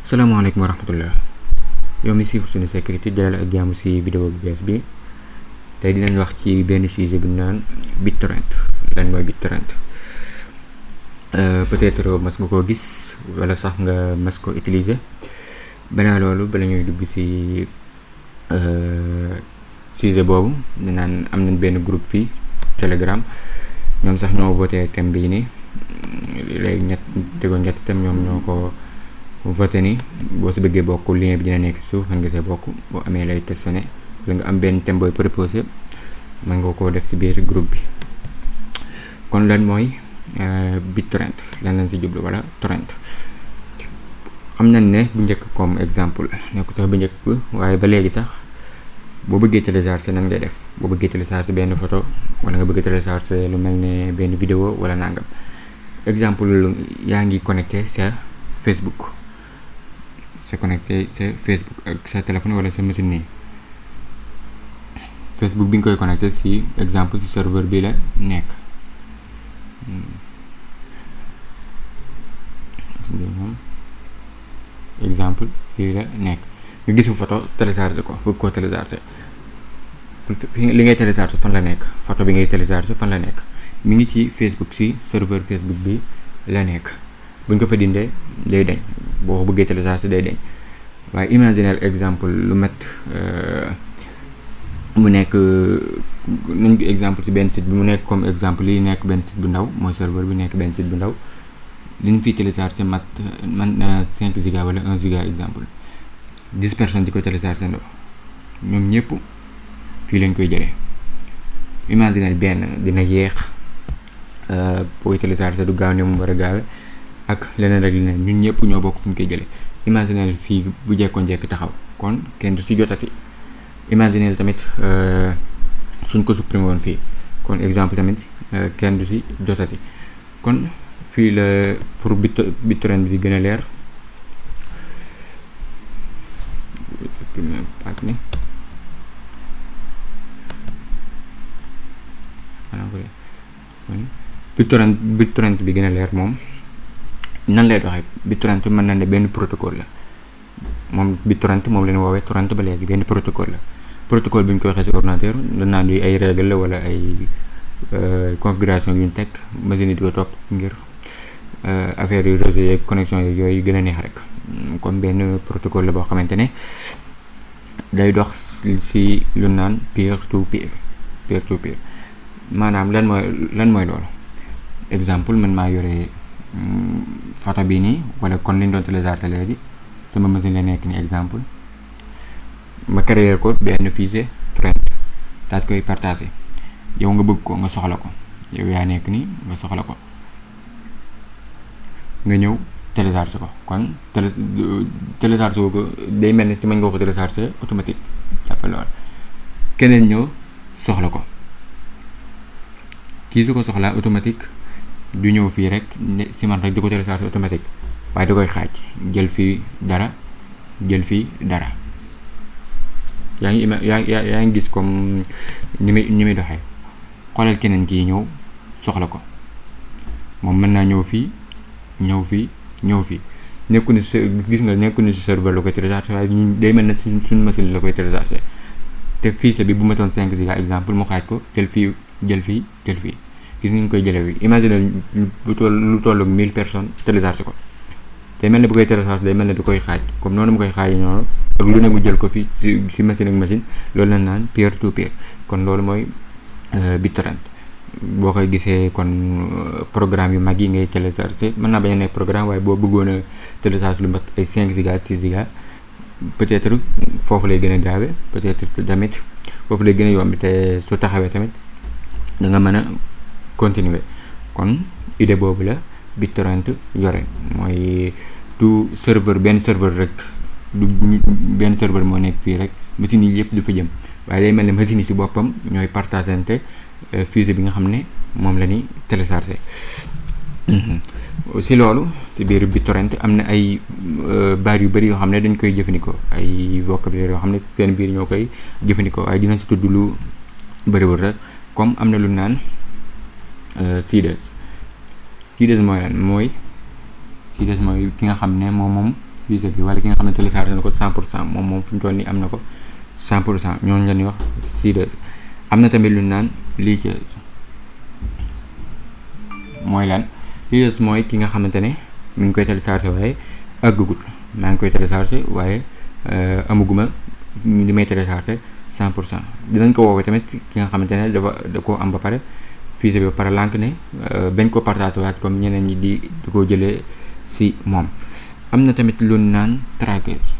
salaamaaleykum wa rahmatullah yow mi suivre suñu sécurité dalal ak jàmm ci vidéo bu bees bi tey dinañ wax ci benn sujet bu ñu naan BitTorrent. lan mooy BitTorrent? Peut-être mas nga koo gis wala sax nga mas ko utiliser. Balaa loolu bala ñuy dugg ci sujet boobu naan am nañ benn groupe fii Telegram ñoom sax ñoo voté thème bii nii léegi ñetti thème ñoom ñoo ko voté ni boo si bëggee bokk lien bi dina nekk si suuf mën nga see bokk boo amee lay questionné wala nga am benn thème booy proposé mën nga koo def si biir groupe bi. kon lan mooy BitTorrent lan lañ si jublu wala torrent. xam nañ ne bu njëkk comme exemple nekku sax bu njëkk waaye ba léegi sax boo bëggee télécharger nan ngay def boo bëggee télécharger benn photo wala nga bëgg télécharger lu mel ne benn vidéo wala nangam. exemple yaa ngi connecté sa Facebook sa connecté sa Facebook ak sa téléphone wala sa machine nii Facebook bi nga koy connecté si exemple si serveur bi la nekk exemple fii la nekk nga gisu photo télécharger ko bëgg koo télécharger li ngay télécharger fan la nekk photo bi ngay télécharger fan la nekk mi ngi ci Facebook si serveur Facebook bi la nekk buñ ko fa dindee day dañ boo bëggee télécharger day dañ waaye imaginez exemple lu met mu nekk nañ ko exemple ci benn site bi mu nekk comme exemple li nekk benn site bu ndaw mooy serveur bi nekk benn site bu ndaw li ñu fiy télécharger man 5 giga wala 1 giga exemple 10 personnes di ko télécharger ndox ñoom ñëpp fii lañ koy jëlee. imaginez benn dina yéex booy télécharger du gaaw ne mu war a gaawe ak leneen rek leneen ñun ñëpp ñoo bokk fu ñu koy jëlee. imaginez fii bu jekkoon-jekk taxaw kon kenn du si jotati. imaginez tamit suñ ko supprimer woon fii kon exemple tamit kenn du si jotati. kon fii la pour BitTorrent bi di gën a leer supprimer page ni BitTorrent bi gën a leer moom nan lay doxee. BitTorrent mën na ne benn protocole la moom BitTorrent moom leen woowee torrent ba léegi benn protocole la. protocole bi ñu ko waxee si ordinateur dañ naan di ay règle la wala ay configuration yu ñu teg machine yi di ko topp ngir affaire yu réseau yeeg connexion yeeg yooyu gën a neex rek. comme benn protocole la boo xamante ne day dox si lu naan peer to peer maanaam lan mooy loolu. exemple man maa yore photo bi nii wala kon liñ doon télécharger léegi sama machine la nekk ni exemple ma créer ko benn fichier torrent daal koy partager yow nga bëgg ko nga soxla ko yow yaa nekk ni nga soxla ko nga ñëw télécharger ko kon télécharger wu ko day mel ni ci mën nga ko télécharger automatique jàppal lool keneen ñëw soxla ko kii su ko soxlaa automatique du ñëw fii rek ne si man rek di ko télécharger automatique waaye da koy xaaj jël fii dara jël fii dara. yaa ngi gis comme ni muy doxee. xoolal keneen kii ñëw soxla ko moom mën naa ñëw fii nekku ni gis nga nekku ni si serveur la koy télécharger waaye day mel na suñ machine la koy télécharger te fichier bi bu matoon 5 giga exemple mu xaaj ko jël fii gis nga ñu koy jëlee fii. imagine lu toll ak 1000 personnes télécharger ko te mel ne bu koy télécharger day mel ne du koy xaaj comme noonu mu koy xaajee noonu ak lu ne mu jël ko fi si machine ak machine loolu la naan peer to peer. kon loolu mooy BitTorrent. boo koy gisee kon programme yu mag yi ngay télécharger mën naa bañ a nekk programme waaye boo bëggoon a télécharger lu mat ay 5 giga 6 giga peut-être foofu lay gën a gaawe peut-être tamit foofu lay gën a yomb te su taxawee tamit da nga mën a continuer. kon idée boobu la BitTorrent yore mooy du serveur benn serveur rek du benn serveur moo nekk fii rek machine yi yëpp du fa jëm waaye day mel ne machine yi si boppam ñooy partagante fichier bi nga xam ne moom la ñuy télécharger. si loolu si biir BitTorrent am na ay baat yu bëri yoo xam ne dañ koy jëfandikoo ay vocabulaire yoo xam ne seen biir ñoo koy jëfandikoo waaye dina si tudd lu bëriwul rek comme am na lu naan seeders mooy lan mooy ki nga xam ne moom fichier bi wala ki nga xam ne téléchargé na ko 100% moom fu mu toll nii am na ko 100% ñooñu la ñuy wax seeders. am na tamit lu ñu naan leakers. mooy lan leakers mooy ki nga xamante ne mi ngi koy téléchargé waaye àggagul, maa ngi koy téléchargé waaye amaguma li may téléchargé 100%. dinañ ko woowee tamit ki nga xamante ne da koo am ba pare fichier bi ba pare lànk ne bañ ko partagé waat comme ñeneen ñi di ko jëlee si moom. am na tamit lu ñu naan trackers.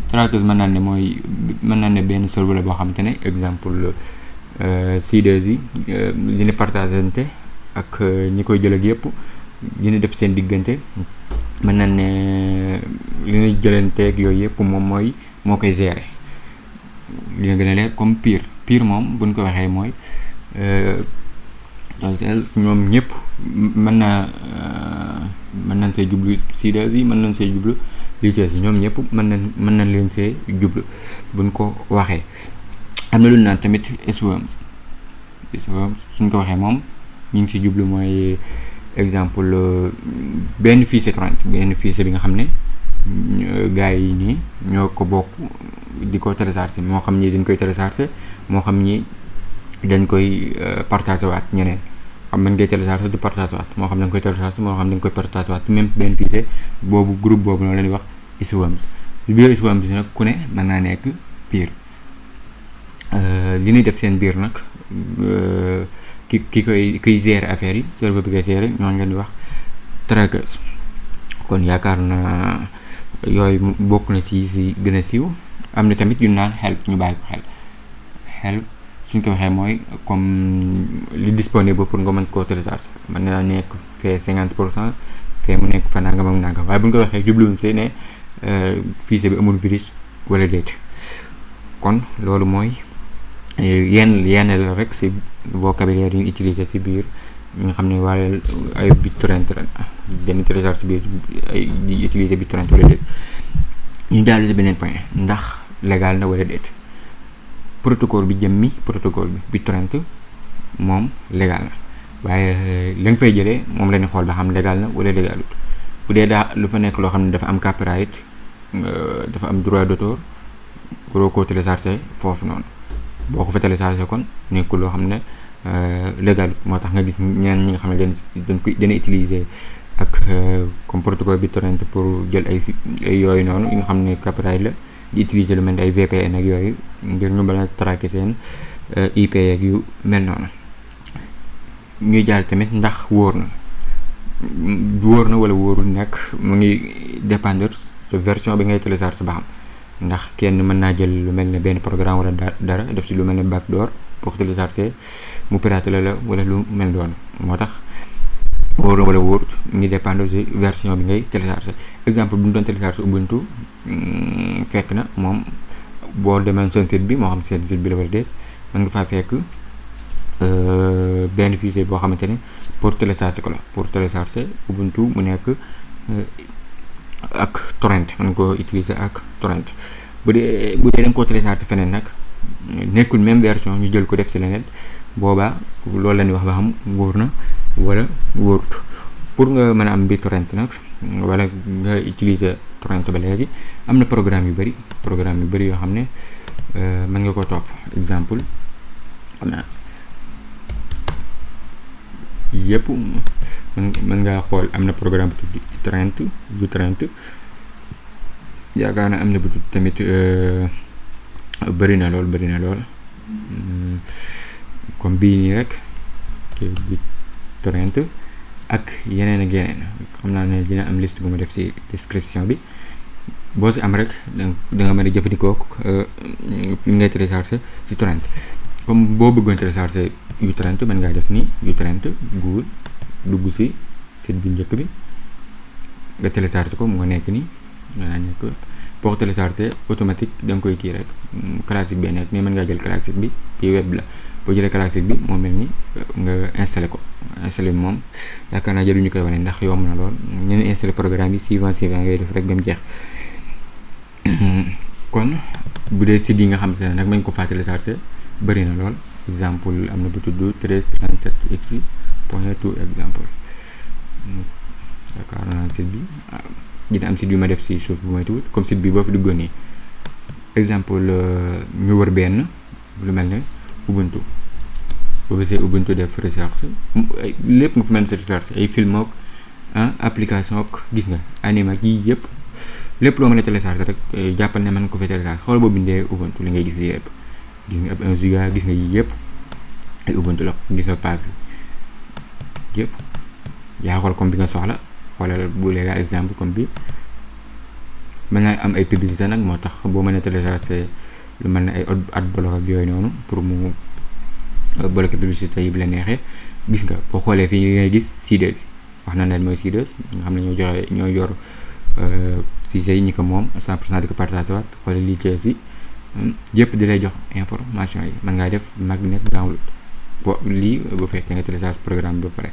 trackers mën naa ne benn serveur la boo xamante ne exemple seeders yi li ñu partagé ak ñi koy jël ak yëpp dina def seen diggante, mën na ne li ñuy jëlanteeg yooyu yëpp moom moo koy gérer. dina gën a leer comme peer moom buñ ko waxee mooy ñoom ñëpp mën nañ see jublu seeders yi, mën nañ see jublu leakers yi, ñoom ñëpp mën nañ leen see jublu buñ ko waxee. am na lu ñu naan tamit swarms suñ ko waxee moom ñu ngi si jublu mooy exemple benn fichier torrent, benn fichier bi nga xam ne gars yi nii ñoo ko bokk di ko télécharger, moo xam ñi dañ koy télécharger, moo xam ñi dañ koy partager waat ñeneen. xam man ngay télécharger di partager waat, moo xam dañ koy télécharger, moo xam dañ koy partager waat si même benn fichier boobu, groupe boobu noonu la ñuy wax swarms. biir swarms nag ku ne mën naa nekk peer. li ñuy def seen biir nag kiy gérer affaire yi, serveur bi koy gérer, ñooñu leen di wax trackers. kon yaakaar na yooyu bokk na si gën a siiw. am na tamit yu naan help, ñu bàyyi ko xel. help suñ ko waxee mooy comme li disponible pour nga mën koo télécharger, mën naa nekk fee 50%, fee mu nekk fa nangam ak nangam, waaye bu ñu ko waxee jubluwuñ see ne fichier bi amul virus wala déet. kon loolu mooy yenn la rek si vocabulaire yi ñu utiliser si biir ñi nga xam ne wala ay BitTorrent dañuy télécharge si biir ay di utiliser BitTorrent wala déet. ñu daal si beneen point, ndax légal na wala déet. protocole bi BitTorrent moom légal na, waaye la nga fay jëlee moom la ñu xool ba xam légal na wala légalut. bu dee daa lu fa nekk loo xam ne dafa am copyright, dafa am droit d'auteur, waroo koo télécharger foofu noonu. boo ko fa télécharger kon nekkul loo xam ne légalut. moo tax nga gis ñeneen ñi nga xam ne dana utiliser ak comme protocole BitTorrent pour jël ay yooyu noonu yi nga xam ne copyright la, di utiliser lu mel ni ay VPN ak yooyu ngir ñu mën a traquer seen IP ak yu mel noonu. ñuy jaar tamit ndax wóor na wala wóorul nekk mu ngi dépendre de version bi ngay télécharger ba xam. ndax kenn mën naa jël lu mel ne benn programme wala dara def ci lu mel ne backdoor pour télécharger mu pirater la wala lu mel noonu. moo tax wóor na wala wóorut mu ngi dépendre ci version bi ngay télécharger. exemple bu ñu doon télécharger Ubuntu fekk na moom boo demee seen site bi, moo xam seen site bi la wala déet, mën nga faa fekk benn fichier boo xamante ne pour télécharger ko la, pour télécharger Ubuntu mu nekk ak torrent, mën nga koo utiliser ak torrent. bu dee da nga koo télécharger feneen nag nekkul même version, ñu jël ko def ci leneen, boobaa loolu la ñuy wax ba xam wóor na wala wóorut. pour nga mën a am BitTorrent nag wala nga utiliser torrent ba léegi, am na programme yu bëri yoo xam ne mën nga ko topp. exemple xam naa yëpp mën ngaa xool, am na programme bu tudd BitTorrent, yaakaar na am na bu tudd tamit bëri na lool comme bii nii rek BitTorrent ak yeneen ak yeneen. xam naa ne dina am liste bu ma def ci description bi, boo si am rek da nga mën a jëfandikoo li ngay télécharger ci torrent. comme boo bëggoon télécharger BitTorrent mën ngaa def nii BitTorrent Google, dugg ci site bi njëkk bi nga télécharger ko, mu nga nekk nii nga nekk. boo ko télécharger automatique da nga koy kii rek classique bi nekk, mais mën ngaa jël classique bi web la. boo jëlee classique bi moo mel ni nga installé ko. installé bi moom yaakaar naa jëluñu koy wane ndax yomb na lool, ñu ne installé programme yi suivant ngay def rek ba mu jeex. kon bu dee site yi nga xam ne nag mañ ko faa télécharger bëri na lool. exemple am na bu tudd 1337x.to exemple, yaakaar naa site bi dina am site yu ma def si suuf bu may tuut comme site bi boo fi duggoon nii exemple ñu wër benn lu mel ne Ubuntu boo gisee Ubuntu def recherche lépp nga fi mën a recherche ay film ak application ak gis nga anime ak yii yëpp lépp loo mën a télécharger rek jàppal ne mën nga ko fay télécharger xool boo bindee Ubuntu li ngay gis yëpp gis nga ab 1 giga gis nga yii yëpp ay Ubuntu la gis nga page bi yëpp yaa xool comme bi nga soxla xoolal bu léegi exemple comme bi mën naa am ay publicité nag moo tax boo mën a télécharger lu mel ne ay ad block ak yooyu noonu pour mu bloquer publicité yi bi la neexee gis nga boo xoolee fii ngay gis Sidees wax na leen mooy Sidees nga xam ne ñoo yor fichier yi ñi ko moom 100% di ko partagé waat xoole lii ci si yëpp di lay jox information yi mën ngaa def magnet download bo lii bu fekkee nga télécharge programme bi ba pare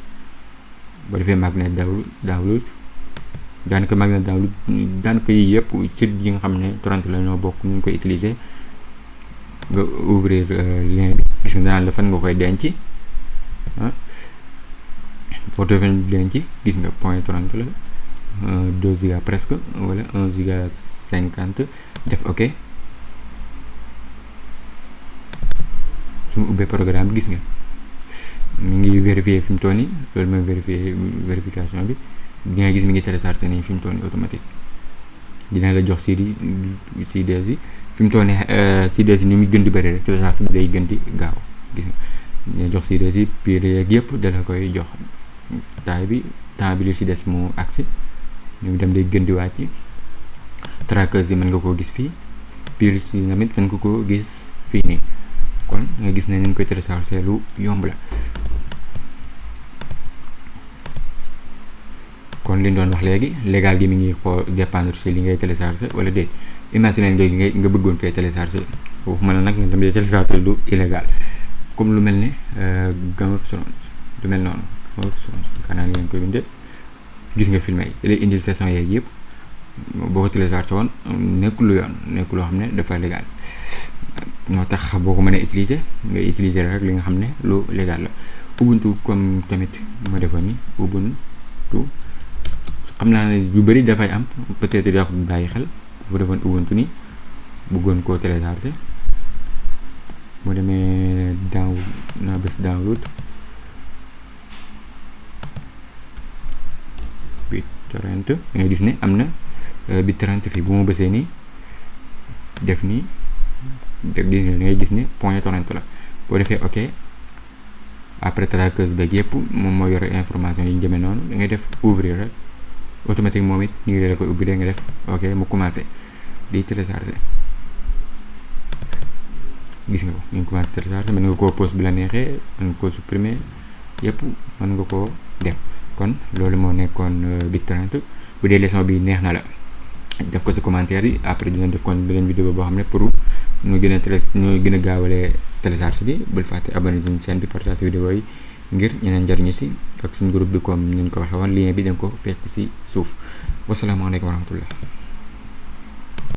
boo defee magnet download daanaka yii yëpp site yi nga xam ne torrent la ñoo bokk ñu koy utiliser nga ouvrir lien bi gis nga daan la fan nga koy denc boo defee denc gis nga point torrent la 2 giga presque wala 1 giga 50 def ok su ma ubbee programme bi gis nga mi ngi vérifier fi mu toll nii loolu mooy vérification bi di nga gis mi ngi téléchargé nii fi mu toll nii automatique dina la jox CD yi fi mu toll nii CD yi ni muy gën di bëri rek télécharge bi day gën di gaaw gis nga dina jox CD yi pire yeeg yëpp dala koy jox temps bi li si des mu agsi ñu dem day gën di wàcc trackers yi mën nga koo gis fii pire si tamit mën nga koo gis fii nii kon nga gis ne ni ñu koy télécharger lu yomb la kon li ñu doon wax léegi légal gi mi ngi xool dépendre ci li ngay télécharger wala déet imagine léegi nga bëggoon fee télécharger foofu mën na nag nga tamit télécharger lu illégal comme lu mel ne Game of Thrones lu mel noonu Game of Thrones xanaa ni ngeen koy bindee gis nga film yi lay indil saison yeeg yëpp boo ko télécharger woon nekkul lu yoon nekkul loo xam ne dafa légal moo tax boo ko mënee utiliser nga utiliser rek li nga xam ne lu légal la Ubuntu comme tamit ma defoon ni Ubuntu xam naa ne yu bëri dafay am peut-être yaa ko bàyyi xel bu defoon Ubuntu ni bëggoon koo télécharger moo demee download BitTorrent nga gis ne am na BitTorrent fii bu ma bësee nii def nii def gis nga ngay gis ne point torrent la boo defee ok après trackers beeg yëpp moom moo yore information yi ñu jëmee noonu da ngay def ouvrir rek automatique moom it ñu ngi la koy ubbi da nga def ok mu commencé di télécharger gis nga ko ñu ngi commencé télécharger mën nga koo pause bi la neexee mën nga koo supprimer yëpp mën nga koo def kon loolu moo nekkoon BitTorrent bu dee leçon bi neex na la def ko sa commentaire yi après dina def kon beneen vidéo boo xam ne pour ñu gën a gaawalee télécharge bi bul fàtte abonné ci chaîne bi partage vidéo yi ngir ñeneen njariñu si ak suñu groupe bi comme ni ñu ko waxee woon lien bi da nga ko fekk si suuf wasalaamaaleykum wa rahmatullah